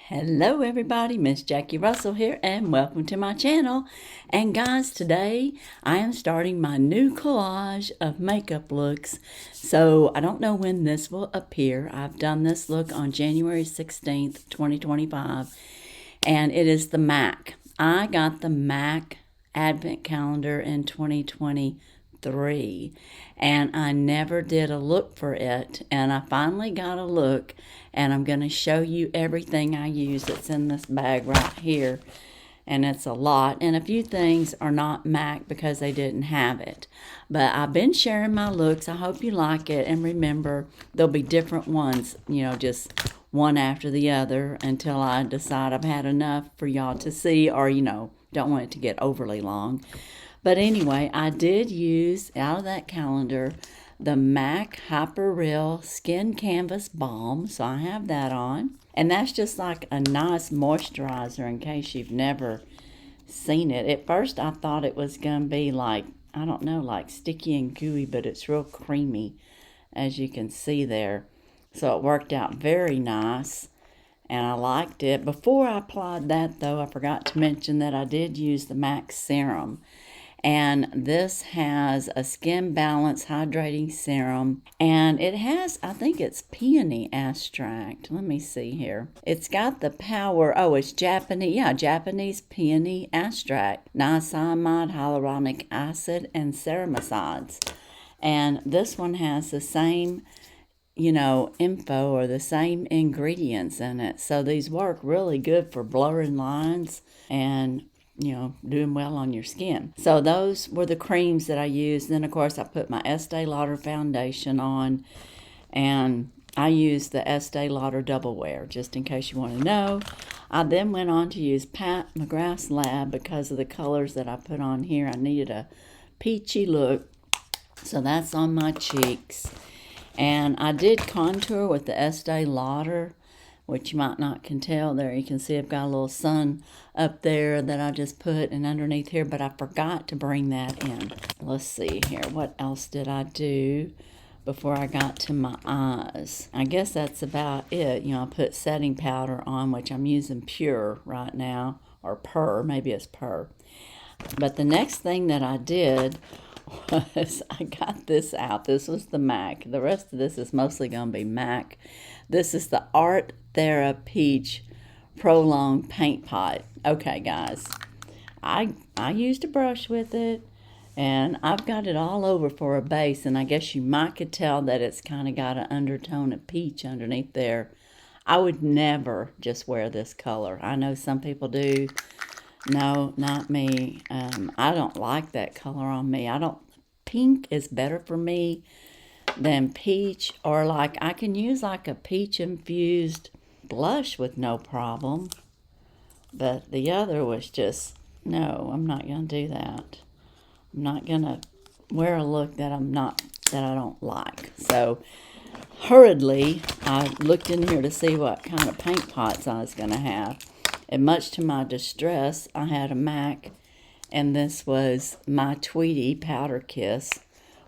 Hello everybody, Miss Jackie Russell here and welcome to my channel. And guys, today I am starting my new collage of makeup looks. So I don't know when this will appear. I've done this look on January 16th, 2025 and it is the MAC. I got the MAC Advent Calendar in 2023 and I never did a look for it, and I finally got a look, and I'm going to show you everything I use that's in this bag right here, and it's a lot, and a few things are not MAC because they didn't have it. But I've been sharing my looks. I hope you like it, and remember, there'll be different ones, just one after the other until I decide I've had enough for y'all to see, or don't want it to get overly long. But anyway, I did use, out of that calendar, the MAC Hyper Real Skin Canvas Balm. So I have that on. And that's just like a nice moisturizer in case you've never seen it. At first, I thought it was going to be like, I don't know, like sticky and gooey, but it's real creamy, as you can see there. So it worked out very nice, and I liked it. Before I applied that, though, I forgot to mention that I did use the MAC Serum. And this has a skin balance hydrating serum, and it has, I think it's peony extract. Let me see here. It's got the power, it's Japanese, Japanese peony extract, niacinamide, hyaluronic acid, and ceramicides. And this one has the same, info or the same ingredients in it. So these work really good for blurring lines and doing well on your skin. So those were the creams that I used. Then, of course, I put my Estee Lauder foundation on, and I used the Estee Lauder Double Wear, just in case you want to know. I then went on to use Pat McGrath's Lab because of the colors that I put on here. I needed a peachy look, so that's on my cheeks. And I did contour with the Estee Lauder, which you might not can tell there. You can see I've got a little sun up there that I just put, and underneath here, but I forgot to bring that in. Let's see here. What else did I do before I got to my eyes? I guess that's about it. I put setting powder on, which I'm using Pure right now, or Per, maybe it's Per. But the next thing that I did was I got this out. This was the MAC. The rest of this is mostly going to be MAC. This is the Art Thera Peach Prolonged Paint Pot. Okay, guys, I used a brush with it, and I've got it all over for a base, and I guess you might could tell that it's kind of got an undertone of peach underneath there. I would never just wear this color. I know some people do. No, not me. I don't like that color on me. Pink is better for me than peach, or like I can use like a peach infused blush with no problem, but the other was just, no, I'm not gonna do that. I'm not gonna wear a look that I don't like. So hurriedly I looked in here to see what kind of paint pots I was gonna have, and much to my distress I had a MAC, and this was my Tweety Powder Kiss,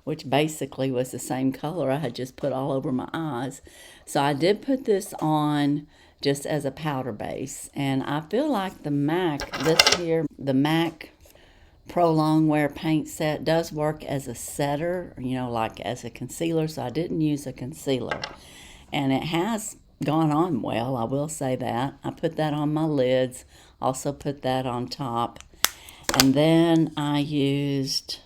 which basically was the same color I had just put all over my eyes. So I did put this on just as a powder base, and I feel like the MAC, the MAC Prolonged Wear Paint Set does work as a setter, like as a concealer, so I didn't use a concealer. And it has gone on well, I will say that. I put that on my lids, also put that on top. And then I used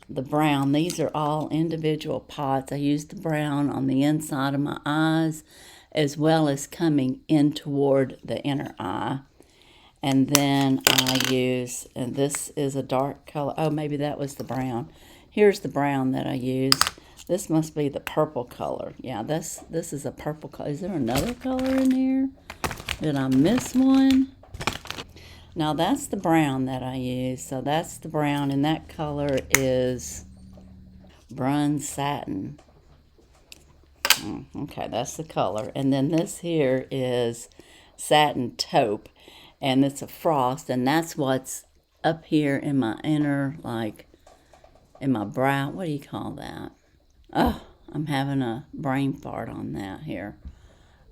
the brown. These are all individual pots. I used the brown on the inside of my eyes, as well as coming in toward the inner eye. And then I use, and this is a dark color. Oh, maybe that was the brown. Here's the brown that I used. This must be the purple color. Yeah, this is a purple color. Is there another color in here? Did I miss one? Now that's the brown that I use. So that's the brown, and that color is Bronze Satin. Okay, that's the color. And then this here is Satin Taupe, and it's a frost, and that's what's up here in my inner, like in my brow. What do you call that? Oh, I'm having a brain fart on that here.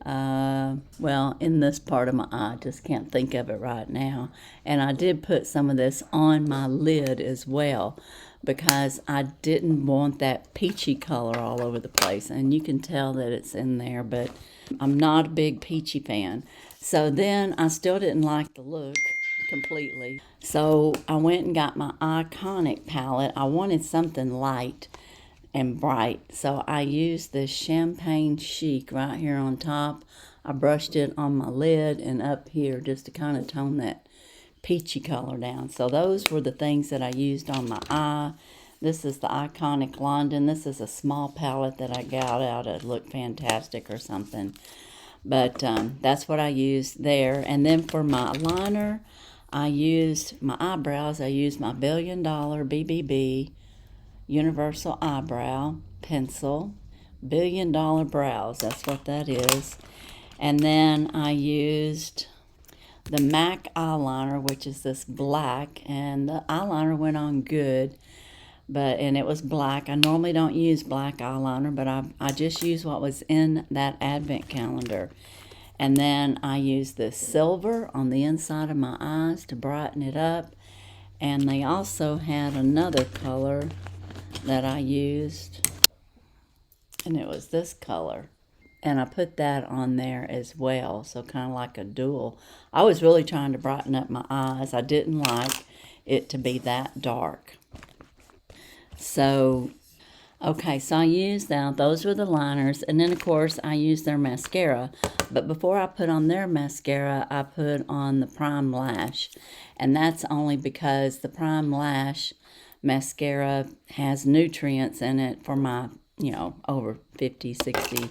Well, in this part of my eye, just can't think of it right now. And I did put some of this on my lid as well because I didn't want that peachy color all over the place. And you can tell that it's in there, but I'm not a big peachy fan. So then I still didn't like the look completely. So I went and got my Iconic palette. I wanted something light and bright. So I used this Champagne Chic right here on top. I brushed it on my lid and up here just to kind of tone that peachy color down. So those were the things that I used on my eye. This is the Iconic London. This is a small palette that I got out of Look Fantastic or something. But that's what I used there. And then for my liner, I used my eyebrows. I used my $1 Billion BBB Universal Eyebrow Pencil. $1 Billion Brows, that's what that is. And then I used the MAC eyeliner, which is this black. And the eyeliner went on good. And it was black. I normally don't use black eyeliner, but I just used what was in that advent calendar. And then I used this silver on the inside of my eyes to brighten it up. And they also had another color that I used, and it was this color. And I put that on there as well, so kind of like a dual. I was really trying to brighten up my eyes. I didn't like it to be that dark. So, okay, so I used that. Those were the liners. And then, of course, I used their mascara. But before I put on their mascara, I put on the PrimeLash. And that's only because the PrimeLash mascara has nutrients in it for my, over 50, 60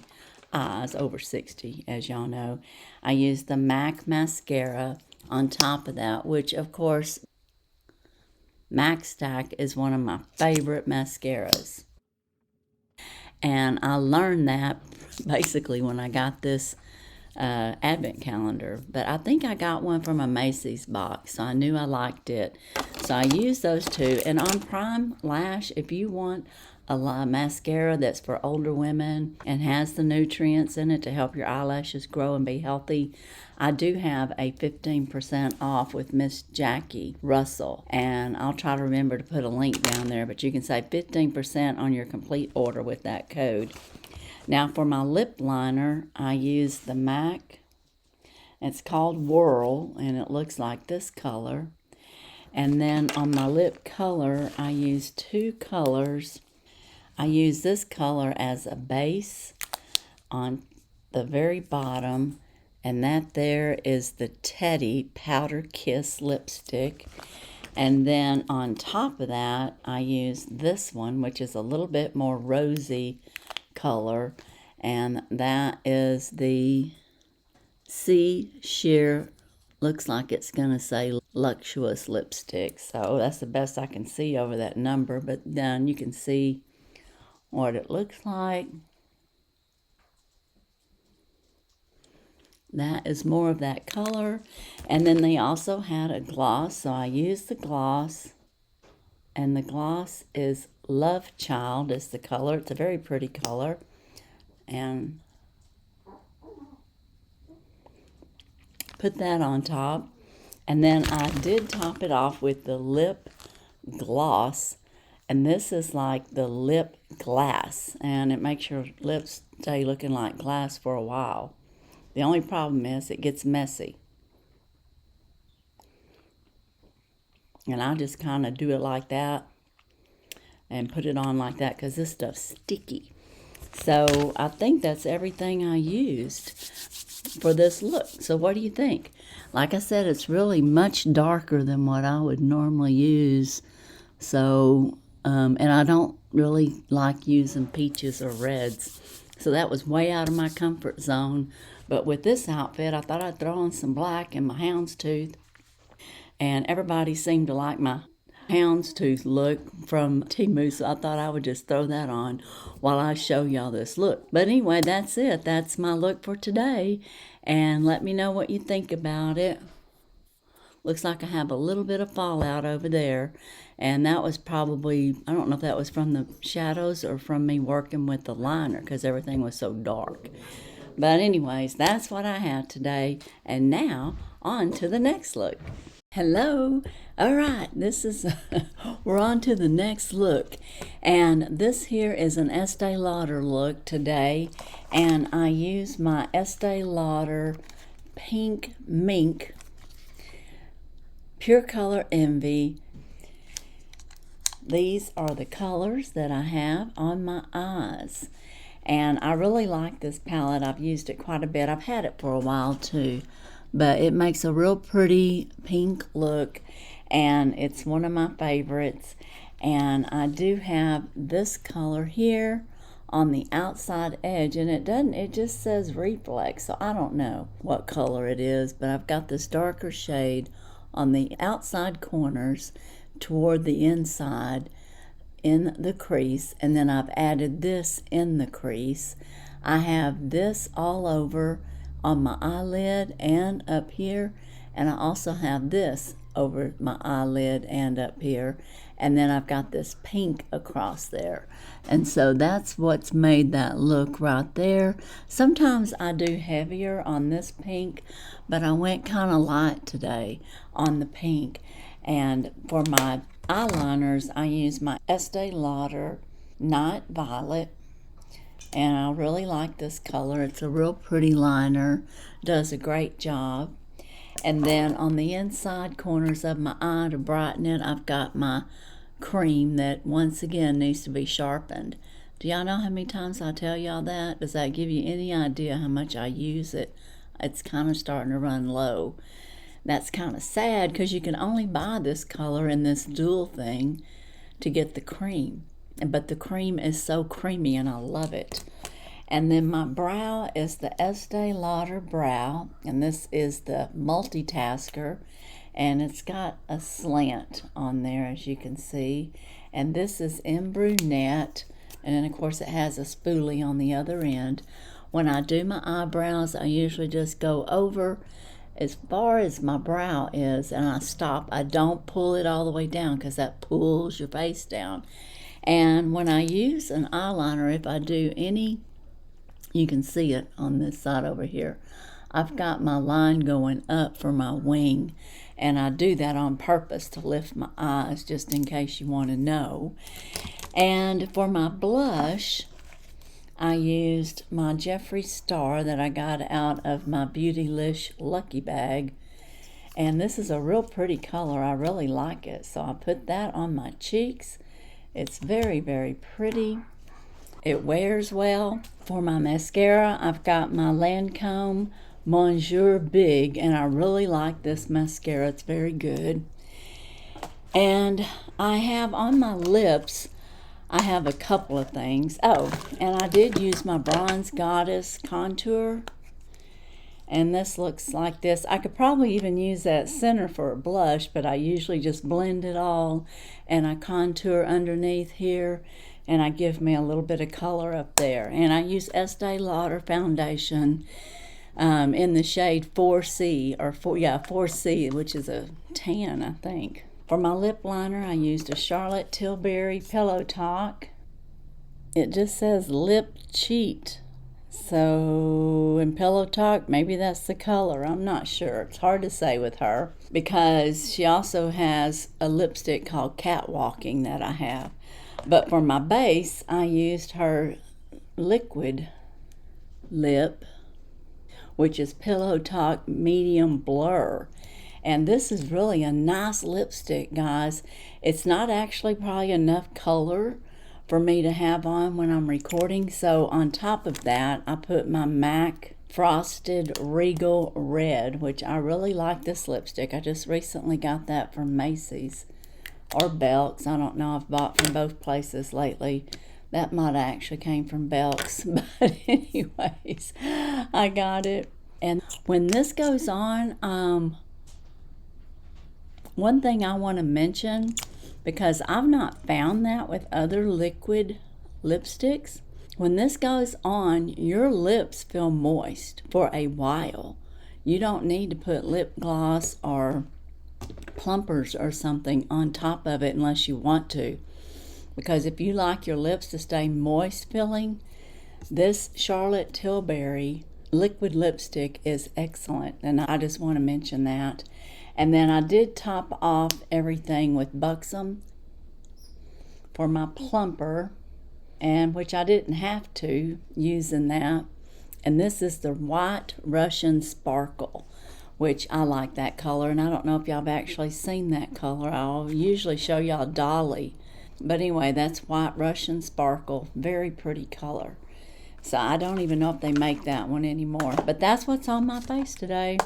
eyes, over 60, as y'all know. I used the MAC mascara on top of that, which, of course, MAC Stack is one of my favorite mascaras. And I learned that basically when I got this advent calendar. But I think I got one from a Macys box, so I knew I liked it. So I used those two. And on PrimeLash, if you want a mascara that's for older women and has the nutrients in it to help your eyelashes grow and be healthy, I do have a 15% off with Miss Jackie Russell. And I'll try to remember to put a link down there, but you can save 15% on your complete order with that code. Now for my lip liner, I use the MAC. It's called Whirl, and it looks like this color. And then on my lip color, I use two colors. I use this color as a base on the very bottom, and that there is the Teddy Powder Kiss lipstick. And then on top of that, I use this one, which is a little bit more rosy color, and that is the Sea Sheer, looks like it's going to say Luxurious lipstick. So that's the best I can see over that number, but then you can see what it looks like. That is more of that color. And then they also had a gloss, so I used the gloss. And the gloss is Love Child is the color. It's a very pretty color. And put that on top. And then I did top it off with the lip gloss. And this is like the lip glass. And it makes your lips stay looking like glass for a while. The only problem is it gets messy. And I just kind of do it like that and put it on like that because this stuff's sticky. So I think that's everything I used for this look. So what do you think? Like I said, it's really much darker than what I would normally use. So, and I don't really like using peaches or reds. So that was way out of my comfort zone. But with this outfit, I thought I'd throw on some black and my houndstooth. And everybody seemed to like my houndstooth look from Temu, so I thought I would just throw that on while I show y'all this look. But anyway, that's it. That's my look for today. And let me know what you think about it. Looks like I have a little bit of fallout over there. And that was probably, I don't know if that was from the shadows or from me working with the liner because everything was so dark. But anyways, that's what I have today. And now, on to the next look. Hello. All right, this is, we're on to the next look. And this here is an Estee Lauder look today. And I use my Estee Lauder Pink Mink Pure Color Envy. These are the colors that I have on my eyes. And I really like this palette. I've used it quite a bit. I've had it for a while too. But it makes a real pretty pink look. And it's one of my favorites. And I do have this color here on the outside edge. And it just says Reflex. So I don't know what color it is. But I've got this darker shade on the outside corners toward the inside in the crease, and then I've added this in the crease. I have this all over on my eyelid and up here, and I also have this over my eyelid and up here, and then I've got this pink across there. And so that's what's made that look right there. Sometimes I do heavier on this pink, but I went kind of light today on the pink. And for my eyeliners, I use my Estee Lauder Night Violet. And I really like this color. It's a real pretty liner. Does a great job. And then on the inside corners of my eye to brighten it, I've got my cream that once again needs to be sharpened. Do y'all know how many times I tell y'all that? Does that give you any idea how much I use it? It's kind of starting to run low. That's kind of sad because you can only buy this color in this dual thing to get the cream. But the cream is so creamy and I love it. And then my brow is the Estee Lauder Brow. And this is the multitasker. And it's got a slant on there, as you can see. And this is in brunette. And then, of course, it has a spoolie on the other end. When I do my eyebrows, I usually just go over as far as my brow is, and I stop. I don't pull it all the way down because that pulls your face down. And when I use an eyeliner, if I do any, you can see it on this side over here. I've got my line going up for my wing, and I do that on purpose to lift my eyes, just in case you want to know. And for my blush, I used my Jefree Star that I got out of my Beautylish Lucky Bag. And this is a real pretty color. I really like it. So I put that on my cheeks. It's very, very pretty. It wears well. For my mascara, I've got my Lancome Monsieur Big. And I really like this mascara. It's very good. And I have on my lips, I have a couple of things. Oh, and I did use my Bronze Goddess contour. And this looks like this. I could probably even use that center for a blush, but I usually just blend it all. And I contour underneath here. And I give me a little bit of color up there. And I use Estee Lauder foundation in the shade 4C, or 4C, which is a tan, I think. For my lip liner, I used a Charlotte Tilbury Pillow Talk. It just says Lip Cheat. So, in Pillow Talk, maybe that's the color. I'm not sure. It's hard to say with her because she also has a lipstick called Catwalking that I have. But for my base, I used her Liquid Lip, which is Pillow Talk Medium Blur. And this is really a nice lipstick, guys. It's not actually probably enough color for me to have on when I'm recording. So on top of that, I put my MAC Frosted Regal Red, which I really like this lipstick. I just recently got that from Macys or Belk's. I don't know. I've bought from both places lately. That might have actually came from Belk's. But anyways, I got it. And when this goes on, one thing I want to mention, because I've not found that with other liquid lipsticks, when this goes on, your lips feel moist for a while. You don't need to put lip gloss or plumpers or something on top of it unless you want to. Because if you like your lips to stay moist feeling, this Charlotte Tilbury liquid lipstick is excellent, and I just want to mention that. And then I did top off everything with Buxom for my plumper, and which I didn't have to using that. And this is the White Russian Sparkle, which I like that color, and I don't know if y'all have actually seen that color. I'll usually show y'all Dolly, but anyway, that's White Russian Sparkle. Very pretty color. So I don't even know if they make that one anymore, but that's what's on my face today.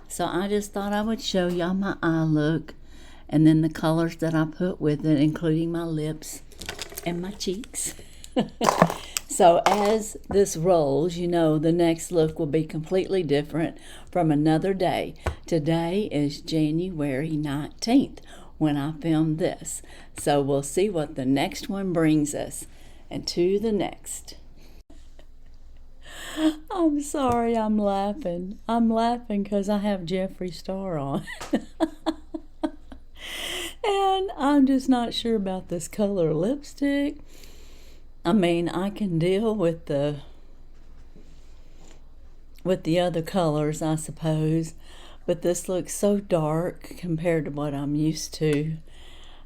So I just thought I would show y'all my eye look, and then the colors that I put with it, including my lips and my cheeks. So as this rolls, you know the next look will be completely different from another day. Today is January 19th when I filmed this. So we'll see what the next one brings us. And to the next. I'm sorry, I'm laughing. I'm laughing because I have Jefree Star on. And I'm just not sure about this color lipstick. I mean, I can deal with the other colors, I suppose, but this looks so dark compared to what I'm used to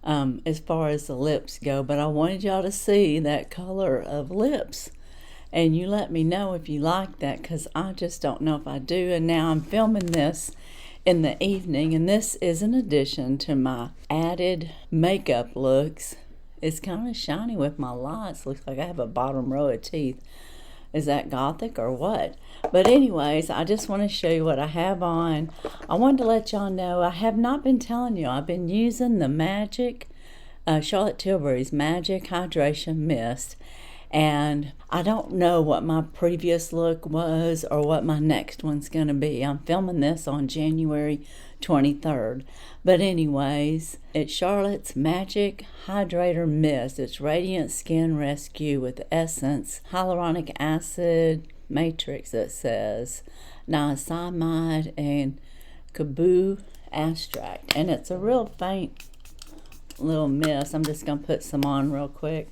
as far as the lips go. But I wanted y'all to see that color of lips, and you let me know if you like that, because I just don't know if I do. And now I'm filming this in the evening, and this is an addition to my added makeup looks. It's kind of shiny with my lights. Looks like I have a bottom row of teeth. Is that gothic or what? But anyways, I just want to show you what I have on. I wanted to let y'all know I have not been telling you. I've been using the Magic, Charlotte Tilbury's Magic Hydration Mist. And I don't know what my previous look was or what my next one's going to be. I'm filming this on January 23rd. But anyways, it's Charlotte's Magic Hydrator Mist. It's Radiant Skin Rescue with Essence, Hyaluronic Acid, Matrix, it says, Niacinamide, and Kaboo Extract. And it's a real faint little mist. I'm just going to put some on real quick.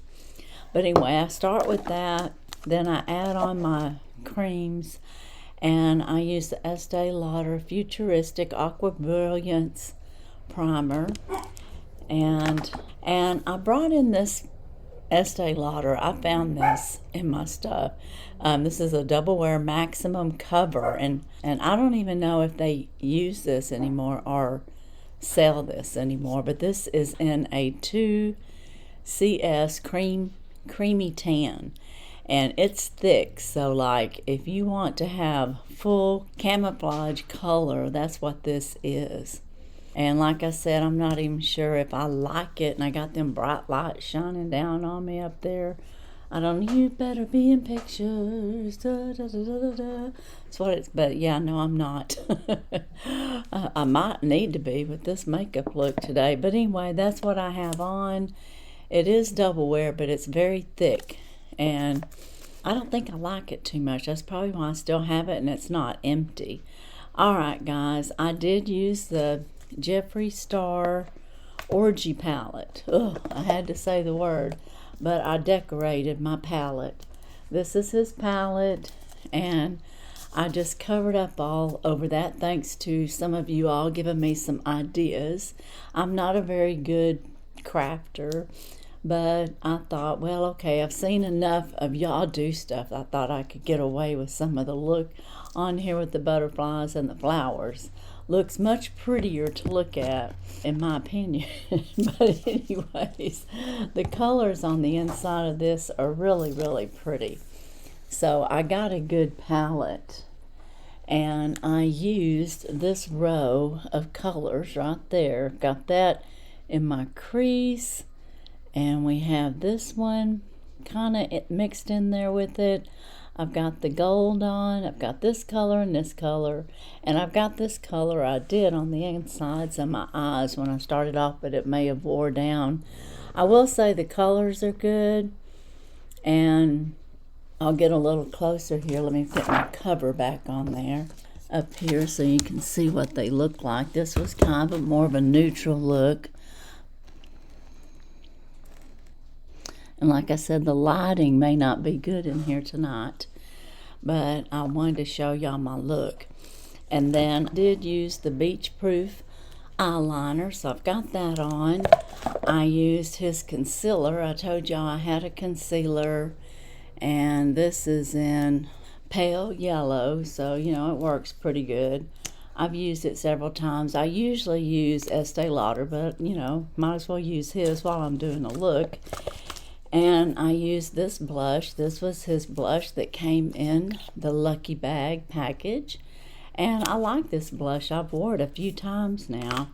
But anyway, I start with that, then I add on my creams, and I use the Estee Lauder Futuristic Aqua Brilliance Primer, and I brought in this Estee Lauder. I found this in my stuff. This is a double wear maximum cover, and I don't even know if they use this anymore or sell this anymore, but this is in a 2CS creamy tan, and it's thick, so like if you want to have full camouflage color, that's what this is. And like I said, I'm not even sure if I like it, and I got them bright lights shining down on me up there. I don't know, you better be in pictures, da, da, da, da, da. That's what it's, but yeah, no, I'm not. I might need to be with this makeup look today, but anyway, that's what I have on. It is double wear, but it's very thick, and I don't think I like it too much. That's probably why I still have it, and it's not empty. Alright guys, I did use the Jefree Star Orgy palette. Ugh, I had to say the word, but I decorated my palette. This is his palette, and I just covered up all over that thanks to some of you all giving me some ideas. I'm not a very good crafter, but I thought, well, okay, I've seen enough of y'all do stuff. I thought I could get away with some of the look on here with the butterflies and the flowers. Looks much prettier to look at, in my opinion. But anyways, the colors on the inside of this are really, really pretty. So I got a good palette, and I used this row of colors right there. Got that in my crease, and we have this one kind of mixed in there with it. I've got the gold on, I've got this color and this color, and I've got this color I did on the insides of my eyes when I started off, but it may have wore down. I will say the colors are good, and I'll get a little closer here. Let me put my cover back on there up here so you can see what they look like. This was kind of more of a neutral look. And like I said, the lighting may not be good in here tonight. but I wanted to show y'all my look. And then I did use the Beach Proof eyeliner, so I've got that on. I used his concealer. I told y'all I had a concealer, and this is in pale yellow, so you know it works pretty good. I've used it several times. I usually use Estee Lauder, but you know, might as well use his while I'm doing a look. And I used this blush. This was his blush that came in the Lucky Bag package. And I like this blush. I've worn it a few times now.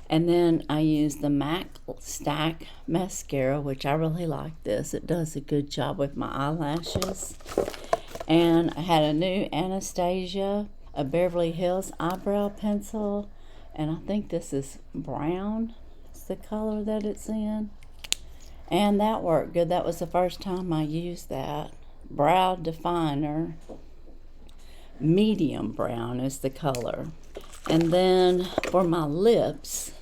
And then I used the MAC Stack mascara, which I really like this. It does a good job with my eyelashes. And I had a new Anastasia, a Beverly Hills eyebrow pencil. And I think this is brown. It's the color that it's in. And that worked good. That was the first time I used that. Brow definer. Medium brown is the color. And then for my lips,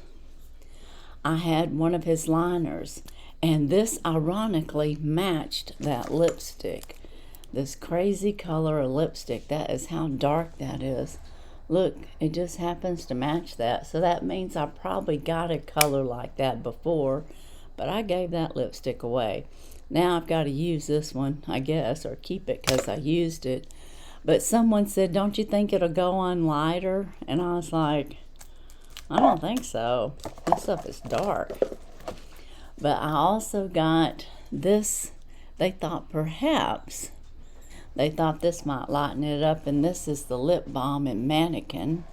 I had one of his liners. And this ironically matched that lipstick. This crazy color of lipstick. That is how dark that is. Look, it just happens to match that. So that means I probably got a color like that before. But I gave that lipstick away. Now I've got to use this one, I guess, or keep it because I used it. But someone said, don't you think it'll go on lighter? And I was like, I don't think so. This stuff is dark. But I also got this. They thought this might lighten it up. And this is the lip balm in Mannequin.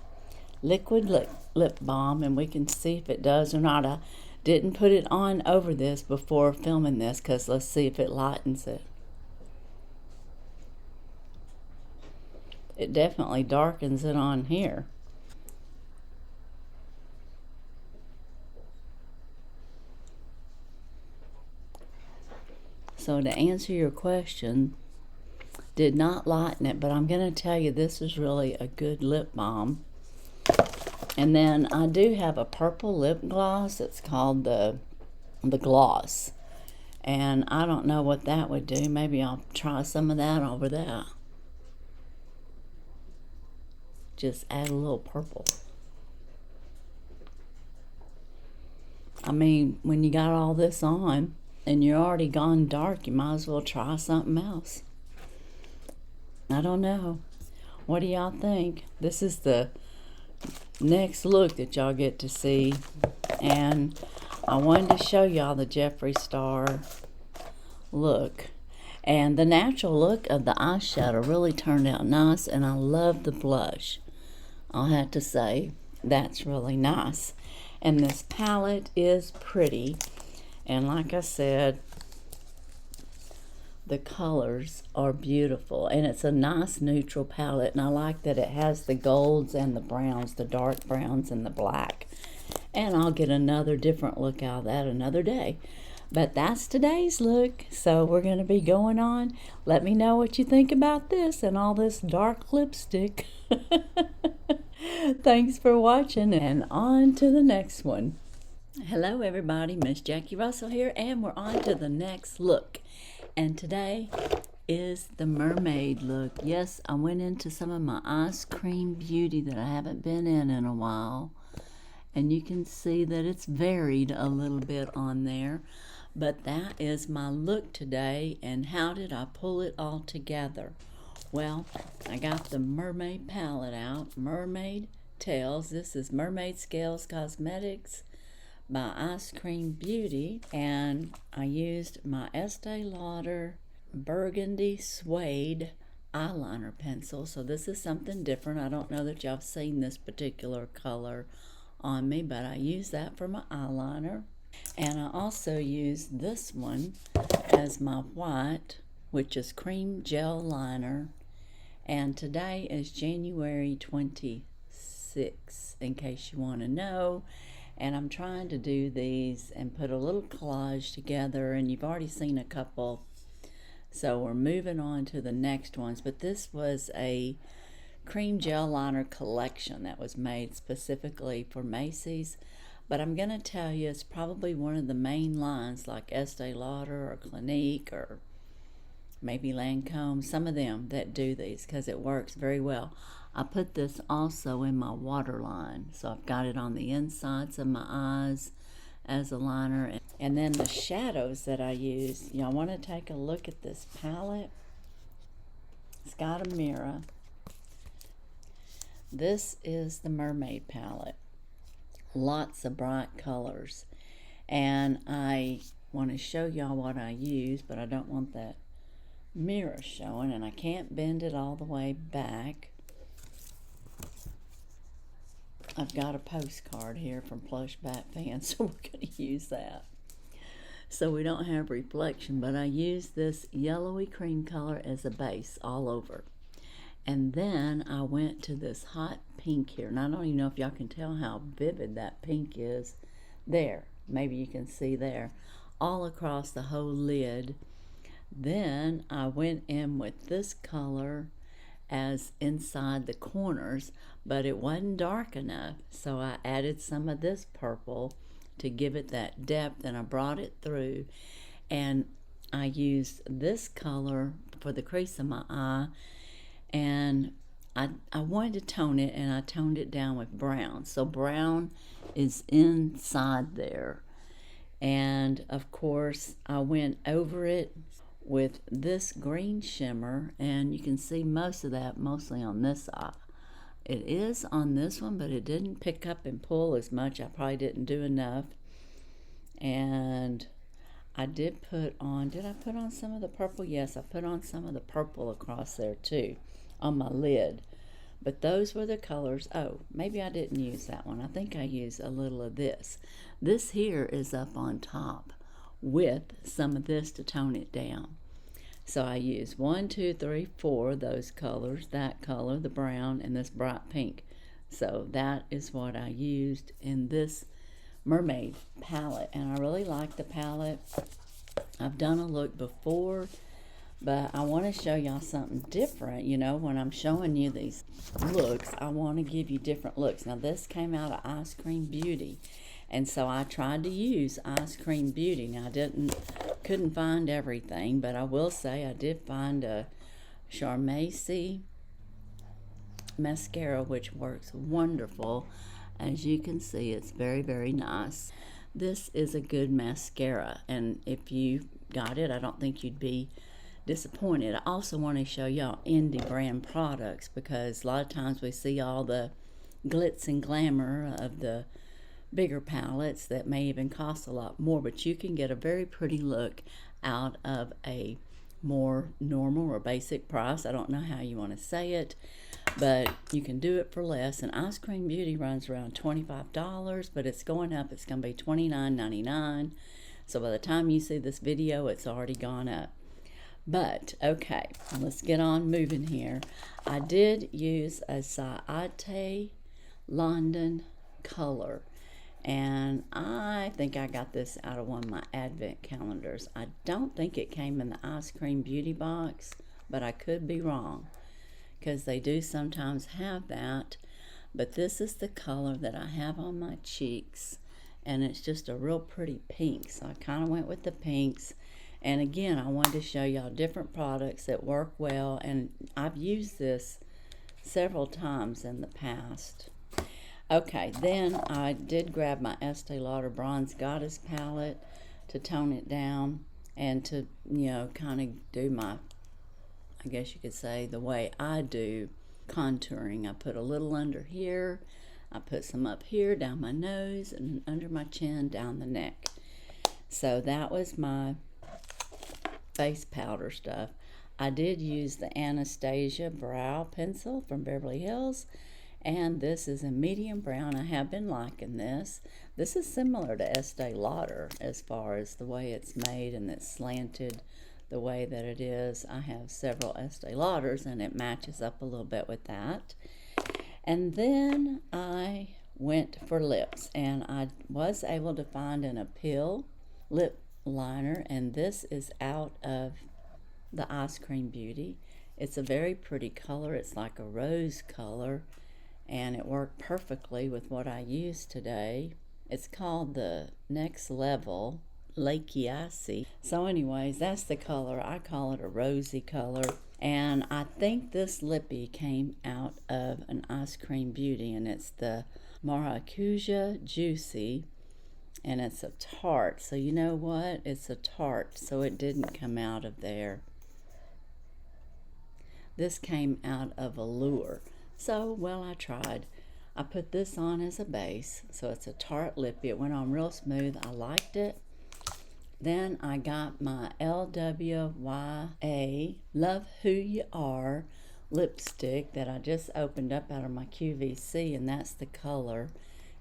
Liquid lip balm. And we can see if it does or not. I didn't put it on over this before filming this because let's see if it lightens it. It definitely darkens it on here. So to answer your question, did not lighten it, but I'm going to tell you this is really a good lip balm. And then I do have a purple lip gloss. It's called the Gloss. And I don't know what that would do. Maybe I'll try some of that over that. Just add a little purple. I mean, when you got all this on and you're already gone dark, you might as well try something else. I don't know. What do y'all think? This is the next look that y'all get to see. And I wanted to show y'all the Jefree Star look. And the natural look of the eyeshadow really turned out nice. And I love the blush. I'll have to say that's really nice. And this palette is pretty. And like I said, the colors are beautiful. And it's a nice neutral palette. And I like that it has the golds and the browns, the dark browns and the black. And I'll get another different look out of that another day. But that's today's look. So we're going to be going on. Let me know what you think about this and all this dark lipstick. Thanks for watching, and on to the next one. Hello everybody, Miss Jackie Russell here, and we're on to the next look. And today is the mermaid look. Yes, I went into some of my ice cream beauty that I haven't been in a while. And you can see that it's varied a little bit on there. But that is my look today. And how did I pull it all together? Well, I got the Mermaid palette out. Mermaid Tails. This is Mermaid Scales Cosmetics by Eyescream Beauty. And I used my Estee Lauder Burgundy Suede eyeliner pencil. So this is something different. I don't know that y'all have seen this particular color on me, but I use that for my eyeliner. And I also use this one as my white, which is cream gel liner. And today is January 26th, in case you want to know. And I'm trying to do these and put a little collage together, and you've already seen a couple. So we're moving on to the next ones. But this was a cream gel liner collection that was made specifically for Macys. But I'm going to tell you, it's probably one of the main lines like Estee Lauder or Clinique or maybe Lancome, some of them that do these, because it works very well. I put this also in my waterline, so I've got it on the insides of my eyes as a liner. And then the shadows that I use, y'all want to take a look at this palette. It's got a mirror. This is the Mermaid palette. Lots of bright colors. And I want to show y'all what I use, but I don't want that mirror showing, and I can't bend it all the way back. I've got a postcard here from Plush Bat Fans, so we're going to use that so we don't have reflection. But I use this yellowy cream color as a base all over. And then I went to this hot pink here, and I don't even know if y'all can tell how vivid that pink is there. Maybe you can see there, all across the whole lid. Then I went in with this color as inside the corners, but it wasn't dark enough, so I added some of this purple to give it that depth, and I brought it through, and I used this color for the crease of my eye, and I wanted to tone it, and I toned it down with brown. So brown is inside there. And of course I went over it with this green shimmer, and you can see most of that mostly on this eye. It is on this one, but it didn't pick up and pull as much. I probably didn't do enough. And I did put on, did I put on some of the purple? Yes, I put on some of the purple across there too on my lid. But those were the colors. Oh, maybe I didn't use that one. I think I used a little of this. This here is up on top with some of this to tone it down. So I used 1, 2, 3, 4 those colors, that color, the brown, and this bright pink. So that is what I used in this Mermaid palette, and I really like the palette. I've done a look before, but I want to show y'all something different. You know, when I'm showing you these looks, I want to give you different looks. Now this came out of Eyescream Beauty, and so I tried to use Eyescream Beauty. Now I couldn't find everything, but I will say I did find a Macys mascara, which works wonderful. As you can see, it's very, very nice. This is a good mascara, and if you got it, I don't think you'd be disappointed. I also want to show y'all indie brand products, because a lot of times we see all the glitz and glamour of the bigger palettes that may even cost a lot more, but you can get a very pretty look out of a more normal or basic price. I don't know how you want to say it, but you can do it for less. And Eyescream Beauty runs around $25, but it's going up. It's going to be $29.99. So by the time you see this video, it's already gone up. But okay, let's get on moving here. I did use a Ciate London color, and I think I got this out of one of my advent calendars. I don't think it came in the Eyescream Beauty box, but I could be wrong, because they do sometimes have that. But this is the color that I have on my cheeks, and it's just a real pretty pink. So I kind of went with the pinks. And again, I wanted to show y'all different products that work well, and I've used this several times in the past. Okay, then I did grab my Estee Lauder Bronze Goddess palette to tone it down and to, you know, kind of do my, I guess you could say, the way I do contouring. I put a little under here, I put some up here, down my nose, and under my chin, down the neck. So that was my face powder stuff. I did use the Anastasia brow pencil from Beverly Hills, and this is a medium brown. I have been liking this. This is similar to Estee Lauder as far as the way it's made, and it's slanted the way that it is. I have several Estee Lauders, and it matches up a little bit with that. And then I went for lips, and I was able to find an Appeal lip liner, and this is out of the Eyescream Beauty. It's a very pretty color. It's like a rose color, and it worked perfectly with what I used today. It's called the Next Level lakey icy. So anyways, that's the color. I call it a rosy color. And I think this lippy came out of an Ice Cream Beauty, and it's the Maracuja Juicy, and it's a tart. So you know what? It's a tart, so it didn't come out of there. This came out of Allure. So, well, I tried. I put this on as a base, so it's a tart lippy. It went on real smooth. I liked it. Then I got my LWYA Love Who You Are lipstick that I just opened up out of my QVC, and that's the color.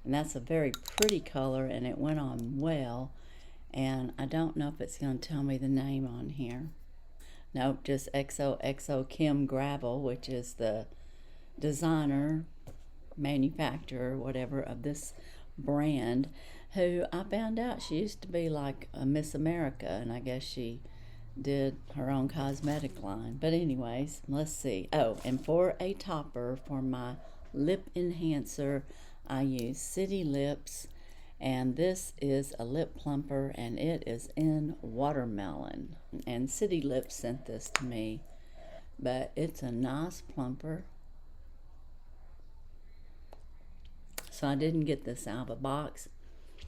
And that's a very pretty color, and it went on well. And I don't know if it's going to tell me the name on here. Nope, just XOXO Kim Gravel, which is the designer, manufacturer, whatever, of this brand, who I found out she used to be like a Miss America, and I guess she did her own cosmetic line. But anyways, let's see. Oh, and for a topper for my lip enhancer, I use City Lips, and this is a lip plumper, and it is in watermelon. And City Lips sent this to me, but it's a nice plumper. So I didn't get this out of a box.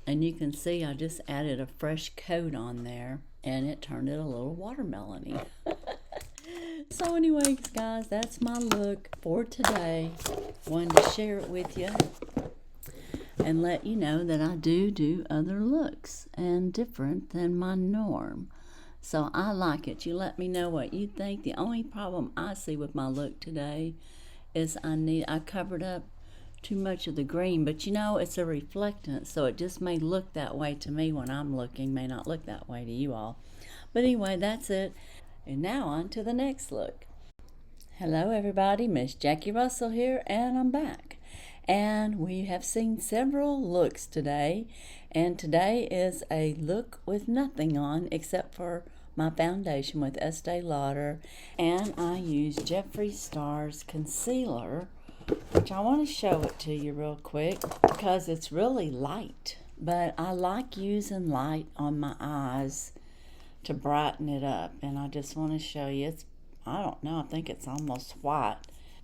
And you can see I just added a fresh coat on there, and it turned it a little watermelon-y. So anyways, guys, that's my look for today. Wanted to share it with you and let you know that I do other looks and different than my norm. So I like it. You let me know what you think. The only problem I see with my look today is I covered up too much of the green, but you know, it's a reflectant, so it just may look that way to me when I'm looking, may not look that way to you all. But anyway, that's it. And now on to the next look. Hello everybody, Miss Jackie Russell here, and I'm back. And we have seen several looks today, and today is a look with nothing on except for my foundation with Estee Lauder, and I use Jefree Star's concealer, which I want to show it to you real quick because it's really light, but I like using light on my eyes to brighten it up, and I just want to show you. It's, I don't know, I think it's almost white,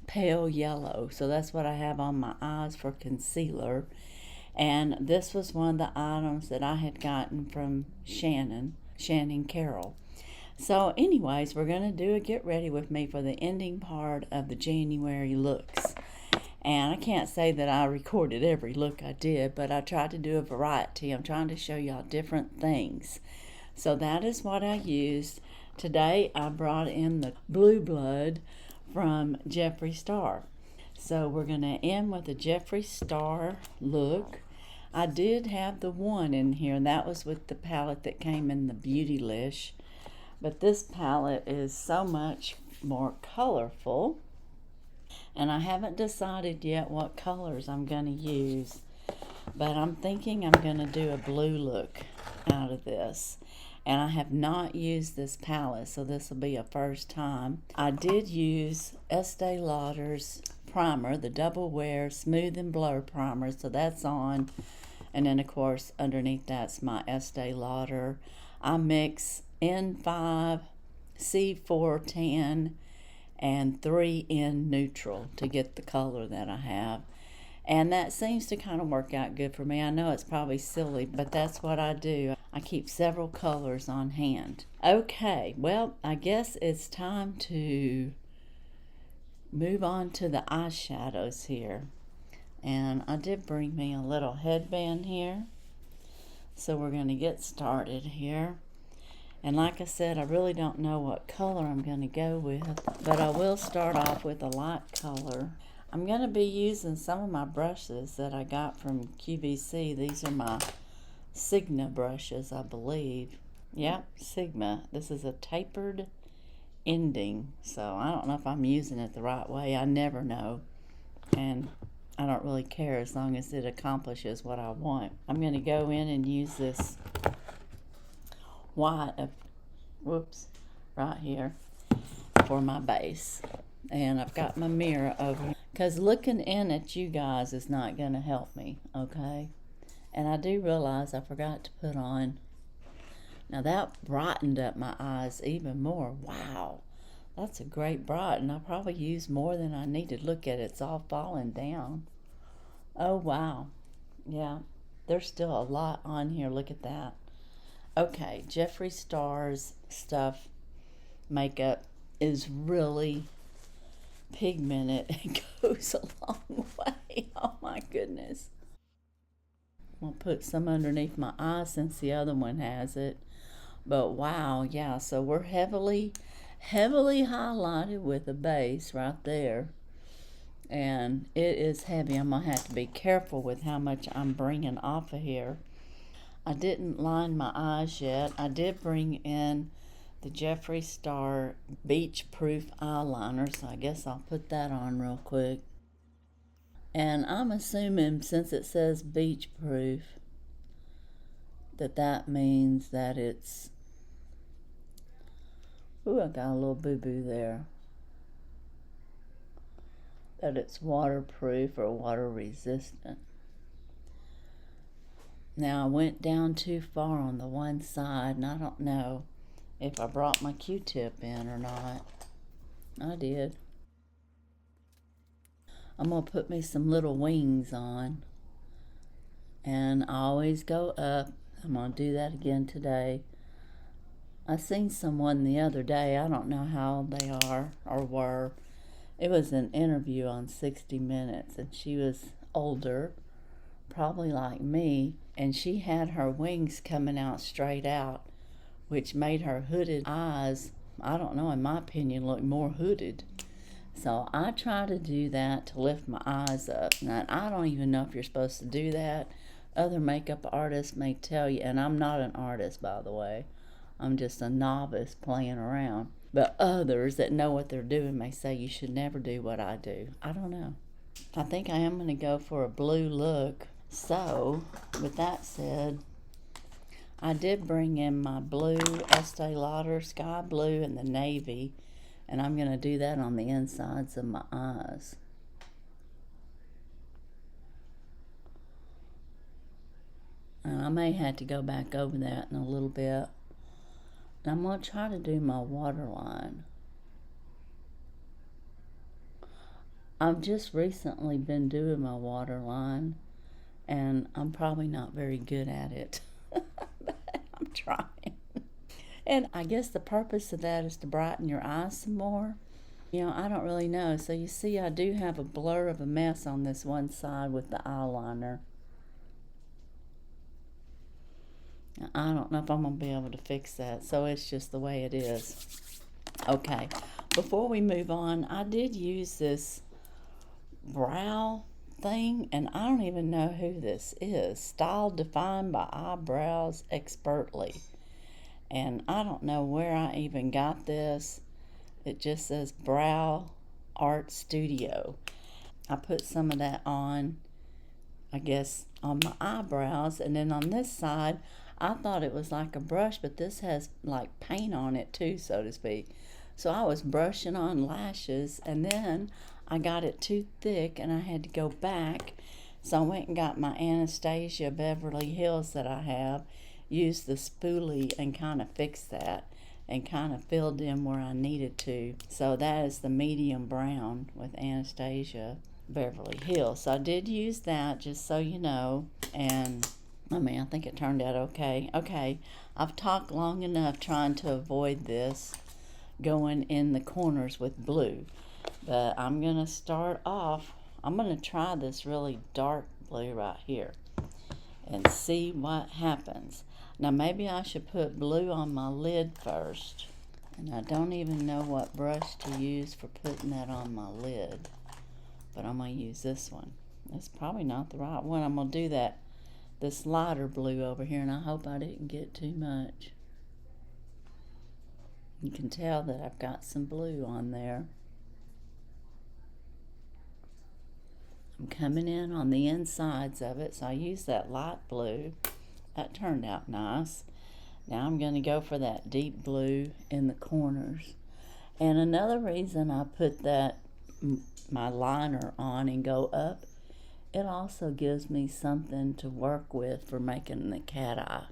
pale yellow, so that's what I have on my eyes for concealer. And this was one of the items that I had gotten from Shannon Carroll. So anyways, we're going to do a get ready with me for the ending part of the January looks. And I can't say that I recorded every look I did, but I tried to do a variety. I'm trying to show y'all different things. So that is what I used. Today I brought in the Blue Blood from Jefree Star. So we're going to end with a Jefree Star look. I did have the one in here, and that was with the palette that came in the Beautylish. But this palette is so much more colorful. And I haven't decided yet what colors I'm going to use. But I'm thinking I'm going to do a blue look out of this. And I have not used this palette, so this will be a first time. I did use Estee Lauder's primer, the Double Wear Smooth and Blur Primer, so that's on. And then, of course, underneath that's my Estee Lauder. I mix N5, C4 Tan, and 3 in Neutral to get the color that I have. And that seems to kind of work out good for me. I know it's probably silly, but that's what I do. I keep several colors on hand. Okay, well, I guess it's time to move on to the eyeshadows here. And I did bring me a little headband here. So we're going to get started here. And like I said, I really don't know what color I'm going to go with, but I will start off with a light color. I'm going to be using some of my brushes that I got from QVC. These are my Sigma brushes, I believe. Yep, Sigma. This is a tapered ending, so I don't know if I'm using it the right way. I never know, and I don't really care as long as it accomplishes what I want. I'm going to go in and use this white, right here for my base. And I've got my mirror over, because looking in at you guys is not going to help me, okay? And I do realize I forgot to put on Now that brightened up my eyes even more. Wow, that's a great brighten. I probably used more than I needed. Look at it, it's all falling down. Oh wow, yeah, there's still a lot on here. Look at that. Okay, Jefree Star's stuff, makeup, is really pigmented. It goes a long way. Oh my goodness. I'll put some underneath my eye since the other one has it. But wow, yeah, so we're heavily highlighted with a base right there. And it is heavy. I'm going to have to be careful with how much I'm bringing off of here. I didn't line my eyes yet. I did bring in the Jefree Star Beach Proof eyeliner, so I guess I'll put that on real quick. And I'm assuming, since it says beach proof, that means that it's... Ooh, I got a little boo-boo there. That it's waterproof or water resistant. Now I went down too far on the one side, and I don't know if I brought my Q-tip in or not. I did. I'm going to put me some little wings on. And I always go up. I'm going to do that again today. I seen someone the other day, I don't know how old they are or were. It was an interview on 60 Minutes, and she was older, probably like me, and she had her wings coming out straight out, which made her hooded eyes, I don't know, in my opinion, look more hooded. So I try to do that to lift my eyes up. Now, I don't even know if you're supposed to do that. Other makeup artists may tell you, and I'm not an artist, by the way. I'm just a novice playing around. But others that know what they're doing may say you should never do what I do. I don't know. I think I am going to go for a blue look. So, with that said, I did bring in my blue Estee Lauder Sky Blue and the navy. And I'm going to do that on the insides of my eyes. And I may have to go back over that in a little bit. And I'm going to try to do my waterline. I've just recently been doing my waterline, and I'm probably not very good at it. But I'm trying. And I guess the purpose of that is to brighten your eyes some more. I don't really know. So you see, I do have a blur of a mess on this one side with the eyeliner. I don't know if I'm going to be able to fix that. So it's just the way it is. Okay. Before we move on, I did use this brow thing, and I don't even know who this is. Style defined by eyebrows expertly. And I don't know where I even got this. It just says Brow Art Studio. I put some of that on, I guess, on my eyebrows. And then on this side, I thought it was like a brush, but this has like paint on it too, so to speak. So I was brushing on lashes, and then I got it too thick, and I had to go back. So I went and got my Anastasia Beverly Hills that I have, used the spoolie and kind of fixed that and kind of filled in where I needed to. So that is the medium brown with Anastasia Beverly Hills. So I did use that, just so you know. And I think it turned out okay. Okay, I've talked long enough trying to avoid this going in the corners with blue. But I'm going to start off. I'm going to try this really dark blue right here and see what happens. Now maybe I should put blue on my lid first. And I don't even know what brush to use for putting that on my lid. But I'm going to use this one. It's probably not the right one. I'm going to do this lighter blue over here, and I hope I didn't get too much. You can tell that I've got some blue on there. I'm coming in on the insides of it, so I use that light blue. That turned out nice. Now I'm going to go for that deep blue in the corners. And another reason I put my liner on and go up, it also gives me something to work with for making the cat eye.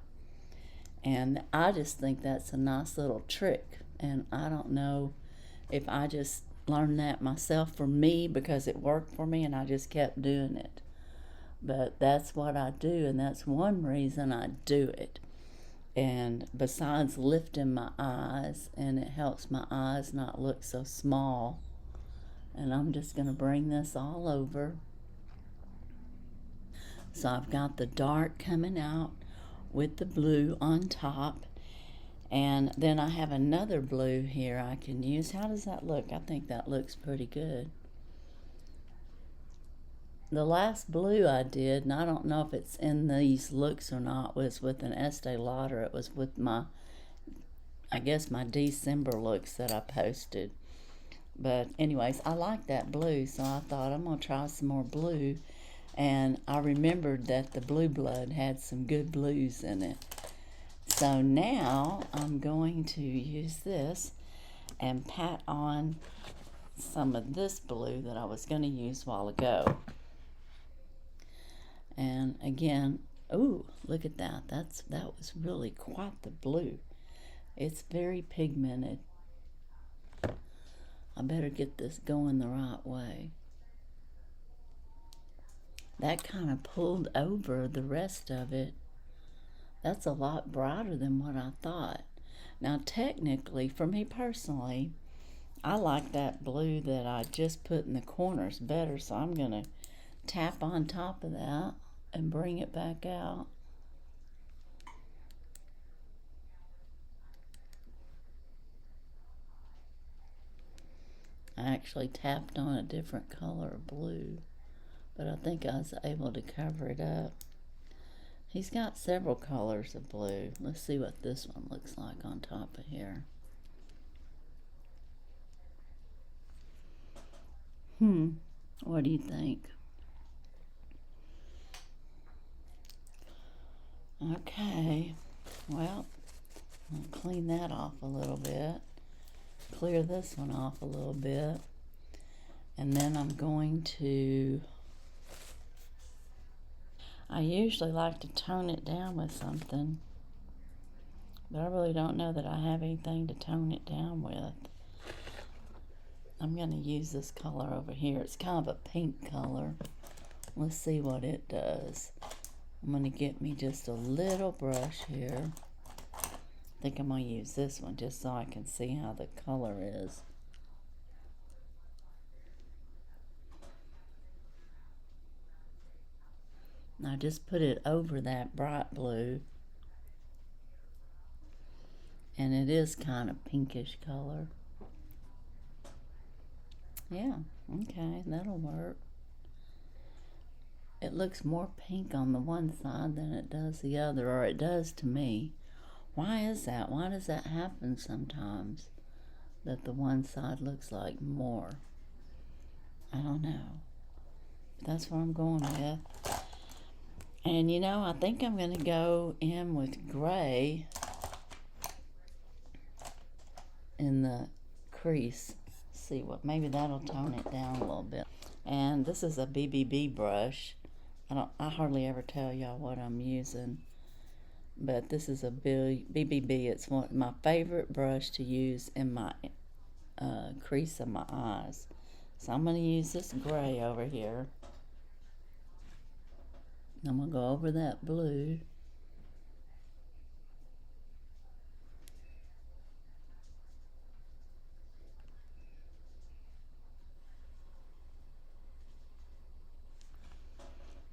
And I just think that's a nice little trick. And I don't know if I just learned that myself for me because it worked for me and I just kept doing it. But that's what I do, and that's one reason I do it. And besides lifting my eyes, and it helps my eyes not look so small. And I'm just going to bring this all over. So I've got the dark coming out with the blue on top. And then I have another blue here I can use. How does that look? I think that looks pretty good. The last blue I did, and I don't know if it's in these looks or not, was with an Estee Lauder. It was with my, I guess, my December looks that I posted. But anyways, I like that blue, so I thought I'm going to try some more blue. And I remembered that the Blue Blood had some good blues in it. So now I'm going to use this and pat on some of this blue that I was going to use a while ago. And again, ooh, look at that. That was really quite the blue. It's very pigmented. I better get this going the right way. That kind of pulled over the rest of it. That's a lot brighter than what I thought. Now, technically, for me personally, I like that blue that I just put in the corners better, so I'm going to tap on top of that and bring it back out. I actually tapped on a different color of blue, but I think I was able to cover it up. He's got several colors of blue. Let's see what this one looks like on top of here. What do you think? Okay, well, I'll clean that off a little bit. Clear this one off a little bit. And then I'm going to, I usually like to tone it down with something, but I really don't know that I have anything to tone it down with. I'm going to use this color over here. It's kind of a pink color. Let's see what it does. I'm going to get me just a little brush here. I think I'm going to use this one just so I can see how the color is. Now just put it over that bright blue. And it is kind of pinkish color. Yeah, okay, that'll work. It looks more pink on the one side than it does the other, or it does to me. Why is that? Why does that happen sometimes? That the one side looks like more. I don't know. That's what I'm going with. And you know, I think I'm going to go in with gray in the crease. See what, maybe that'll tone it down a little bit. And this is a BBB brush. I hardly ever tell y'all what I'm using, but this is a BBB. It's my favorite brush to use in my crease of my eyes. So I'm going to use this gray over here. I'm going to go over that blue.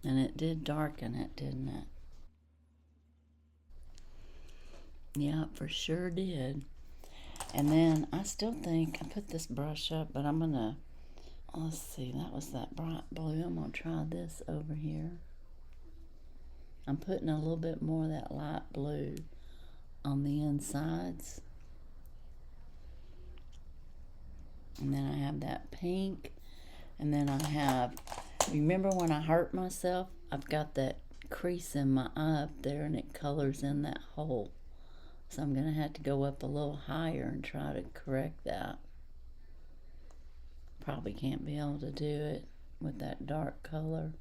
And it did darken it, didn't it? Yeah, for sure did. And then I still think I put this brush up, but I'm gonna, let's see, that was that bright blue. I'm gonna try this over here. I'm putting a little bit more of that light blue on the insides. And then I have that pink. And then I have, remember when I hurt myself? I've got that crease in my eye up there and it colors in that hole. So I'm going to have to go up a little higher and try to correct that. Probably can't be able to do it with that dark color.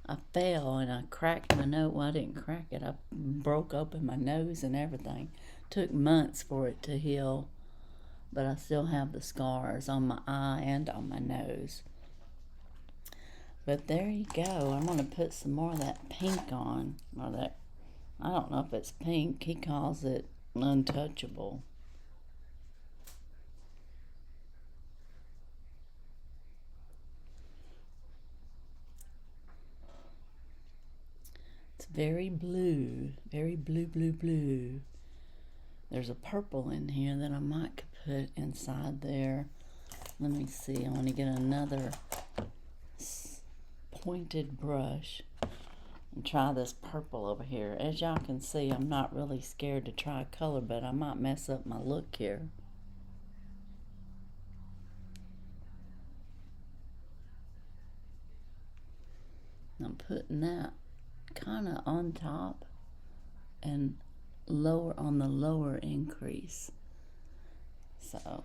I fell and I cracked my nose. Well, I didn't crack it. I broke open my nose and everything. Took months for it to heal, but I still have the scars on my eye and on my nose. But there you go. I'm going to put some more of that pink on. Or that, I don't know if it's pink. He calls it untouchable. It's very blue. Very blue. There's a purple in here that I might put inside there. Let me see. I want to get another pointed brush and try this purple over here. As y'all can see, I'm not really scared to try color, but I might mess up my look here. I'm putting that kind of on top and lower on the lower increase. So,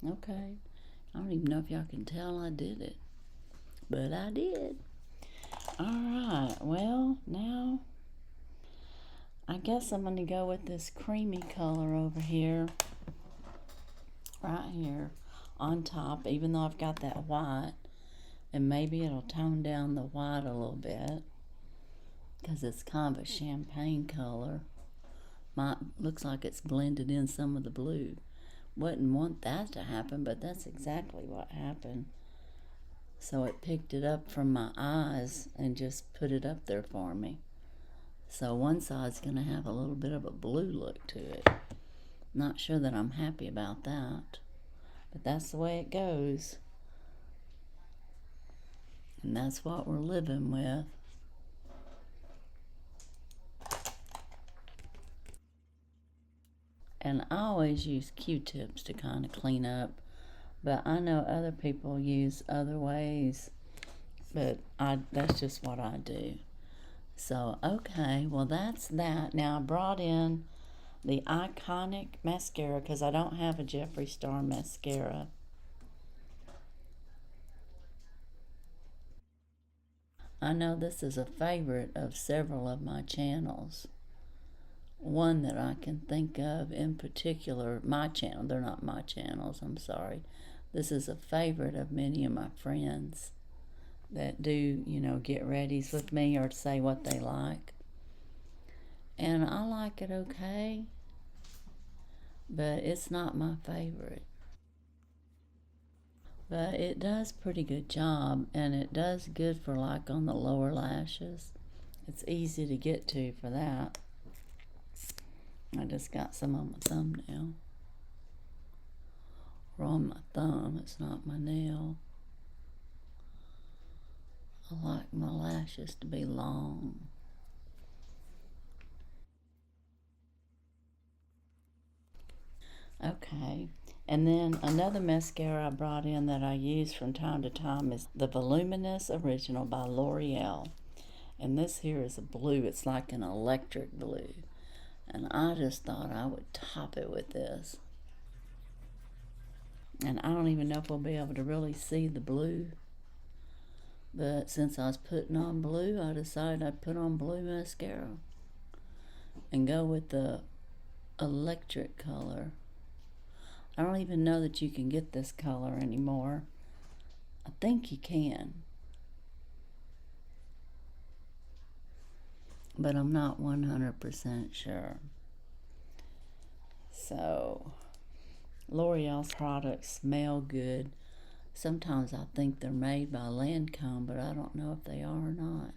okay. I don't even know if y'all can tell I did it, but I did. Alright, well, now I guess I'm going to go with this creamy color over here, right here on top, even though I've got that white, and maybe it'll tone down the white a little bit because it's kind of a champagne color. Looks like it's blended in some of the blue. Wouldn't want that to happen, but that's exactly what happened. So it picked it up from my eyes and just put it up there for me. So one side's going to have a little bit of a blue look to it. Not sure that I'm happy about that, but that's the way it goes. And that's what we're living with. And I always use Q-tips to kind of clean up, but I know other people use other ways, but that's just what I do. So, okay, well that's that. Now I brought in the Iconic mascara because I don't have a Jefree Star mascara. I know this is a favorite of several of my channels. One that I can think of in particular, my channel, they're not my channels, I'm sorry. This is a favorite of many of my friends that do, get readies with me or say what they like. And I like it okay, but it's not my favorite. But it does pretty good job, and it does good for like on the lower lashes. It's easy to get to for that. I just got some on my thumbnail. Or on my thumb, it's not my nail. I like my lashes to be long. Okay, and then another mascara I brought in that I use from time to time is the Voluminous Original by L'Oreal. And this here is a blue, it's like an electric blue. And I just thought I would top it with this. And I don't even know if we'll be able to really see the blue. But since I was putting on blue, I decided I'd put on blue mascara. And go with the electric color. I don't even know that you can get this color anymore. I think you can. But I'm not 100% sure. So, L'Oreal's products smell good. Sometimes I think they're made by Lancome, but I don't know if they are or not.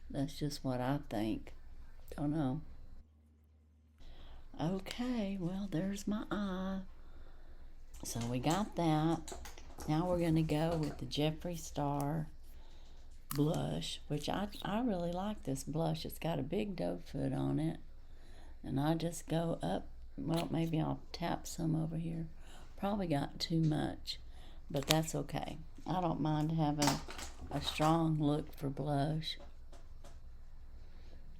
That's just what I think. Don't know. Okay, well, there's my eye. So we got that. Now we're going to go with the Jefree Star blush, which I really like this blush. It's got a big doe foot on it. And I just go up. Well, maybe I'll tap some over here. Probably got too much, but that's okay. I don't mind having a strong look for blush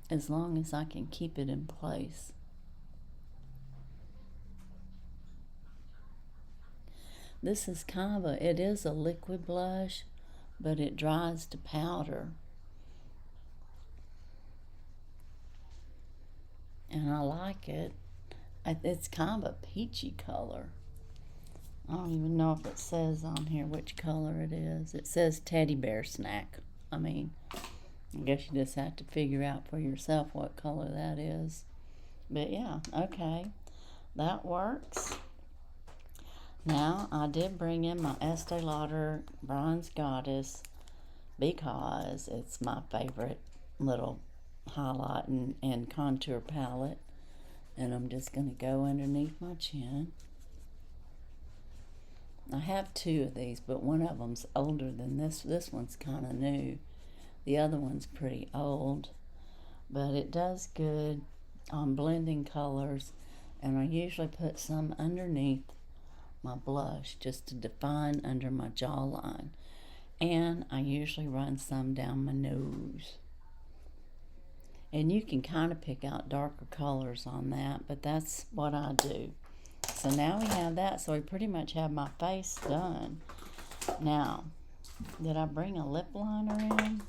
as long as I can keep it in place. This is it is a liquid blush, but it dries to powder. And I like it. It's kind of a peachy color. I don't even know if it says on here which color it is. It says teddy bear snack. I mean, I guess you just have to figure out for yourself what color that is. But yeah, okay. That works. Now, I did bring in my Estee Lauder Bronze Goddess because it's my favorite little highlight and contour palette. And I'm just going to go underneath my chin. I have two of these, but one of them's older than this. This one's kind of new. The other one's pretty old, but it does good on blending colors, and I usually put some underneath my blush just to define under my jawline, and I usually run some down my nose. And you can kind of pick out darker colors on that, but that's what I do. So now we have that, so we pretty much have my face done. Now, did I bring a lip liner in?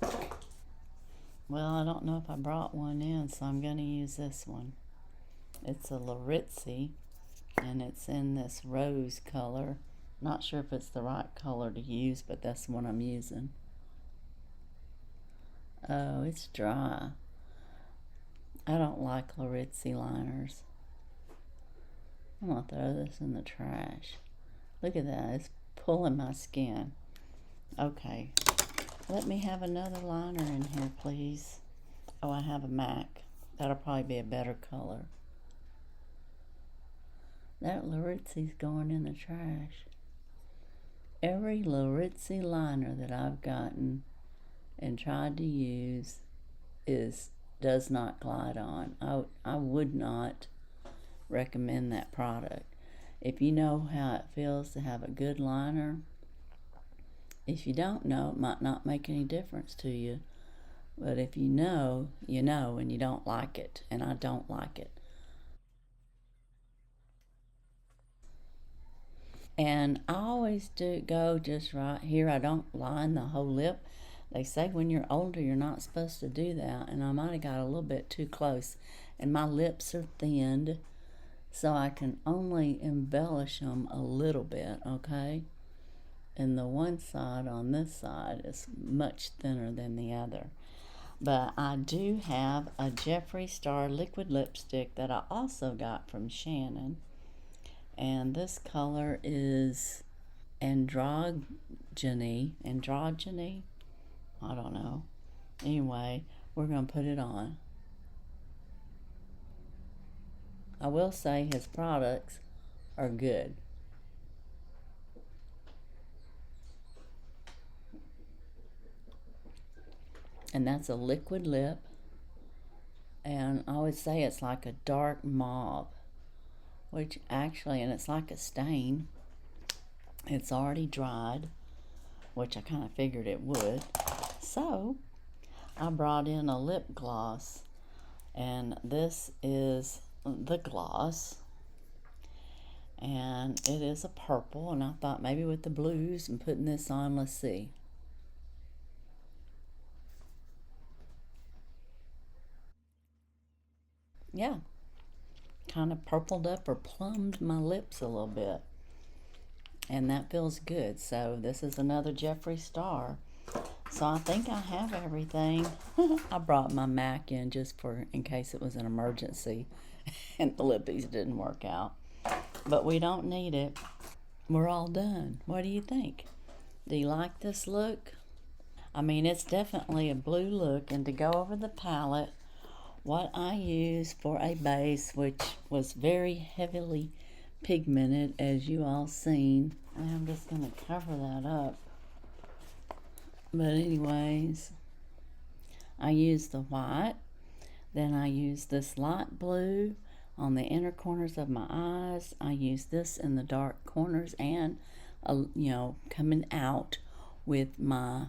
Well, I don't know if I brought one in, so I'm going to use this one. It's a Lauder, and it's in this rose color. Not sure if it's the right color to use, but that's the one I'm using. Oh, it's dry. I don't like Lauder liners. I'm going to throw this in the trash. Look at that. It's pulling my skin. Okay. Let me have another liner in here, please. Oh, I have a MAC. That'll probably be a better color. That Lauder's going in the trash. Every Lauder liner that I've gotten and tried to use does not glide on. I would not recommend that product. If you know how it feels to have a good liner, if you don't know, it might not make any difference to you. But if you know, and you don't like it, and I don't like it. And I always do go just right here. I don't line the whole lip. They say when you're older, you're not supposed to do that, and I might have got a little bit too close. And my lips are thinned, so I can only embellish them a little bit, okay? And the one side on this side is much thinner than the other. But I do have a Jefree Star liquid lipstick that I also got from Shannon. And this color is androgyny. I don't know. Anyway, we're going to put it on. I will say his products are good. And that's a liquid lip. And I would say it's like a dark mauve. Which actually, and it's like a stain. It's already dried, which I kind of figured it would. So, I brought in a lip gloss. And this is the gloss, and it is a purple, and I thought maybe with the blues and putting this on, let's see. Yeah, kind of purpled up or plumbed my lips a little bit, and that feels good. So this is another Jefree Star. So I think I have everything. I brought my MAC in just in case it was an emergency and the lippies didn't work out. But we don't need it. We're all done. What do you think? Do you like this look? I mean, it's definitely a blue look. And to go over the palette, what I use for a base, which was very heavily pigmented, as you all seen. And I'm just going to cover that up. But anyways, I use the white. Then I use this light blue on the inner corners of my eyes. I use this in the dark corners and, coming out with my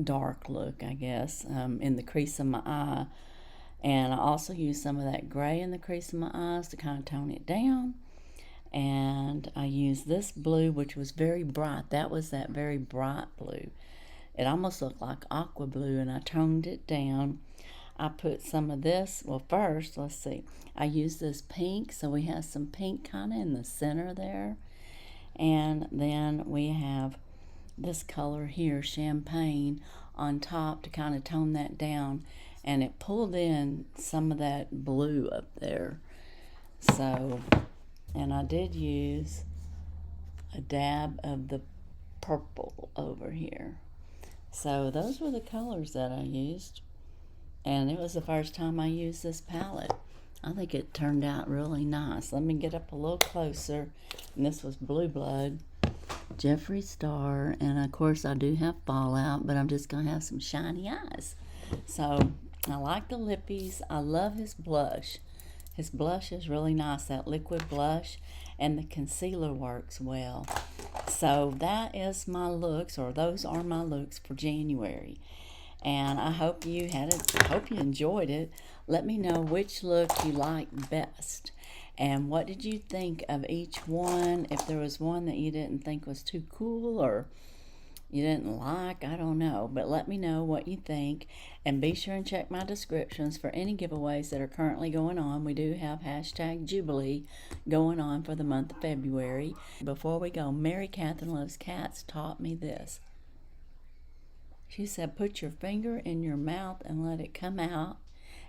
dark look, I guess, in the crease of my eye. And I also use some of that gray in the crease of my eyes to kind of tone it down. And I used this blue, which was very bright. That was that very bright blue. It almost looked like aqua blue, and I toned it down. I put some of this, well, first, let's see. I used this pink, so we have some pink kind of in the center there. And then we have this color here, champagne, on top to kind of tone that down. And it pulled in some of that blue up there. So, and I did use a dab of the purple over here. So those were the colors that I used. And it was the first time I used this palette. I think it turned out really nice. Let me get up a little closer. And this was Blue Blood, Jefree Star. And of course I do have Fallout, but I'm just going to have some shiny eyes. So I like the lippies. I love his blush. His blush is really nice, that liquid blush, and the concealer works well. So that is my looks, or those are my looks for January. And I hope you enjoyed it. Let me know which look you liked best. And what did you think of each one? If there was one that you didn't think was too cool or you didn't like, I don't know. But let me know what you think. And be sure and check my descriptions for any giveaways that are currently going on. We do have hashtag Jubilee going on for the month of February. Before we go, Mary Catherine Loves Cats taught me this. She said, put your finger in your mouth and let it come out,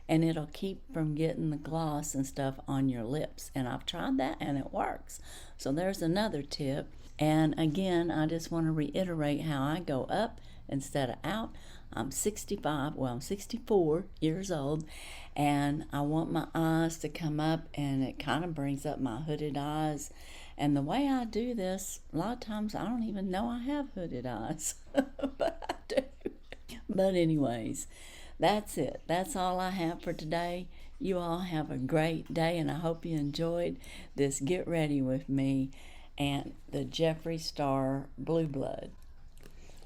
and it'll keep from getting the gloss and stuff on your lips. And I've tried that, and it works. So there's another tip. And again, I just want to reiterate how I go up instead of out. I'm 64 years old, and I want my eyes to come up, and it kind of brings up my hooded eyes. And the way I do this, a lot of times I don't even know I have hooded eyes, but I do. But anyways, that's it. That's all I have for today. You all have a great day, and I hope you enjoyed this Get Ready With Me and the Jefree Star Blue Blood.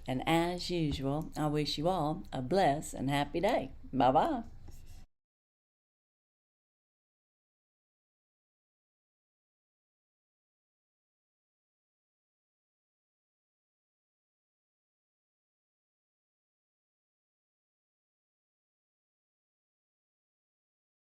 And as usual, I wish you all a blessed and happy day. Bye-bye.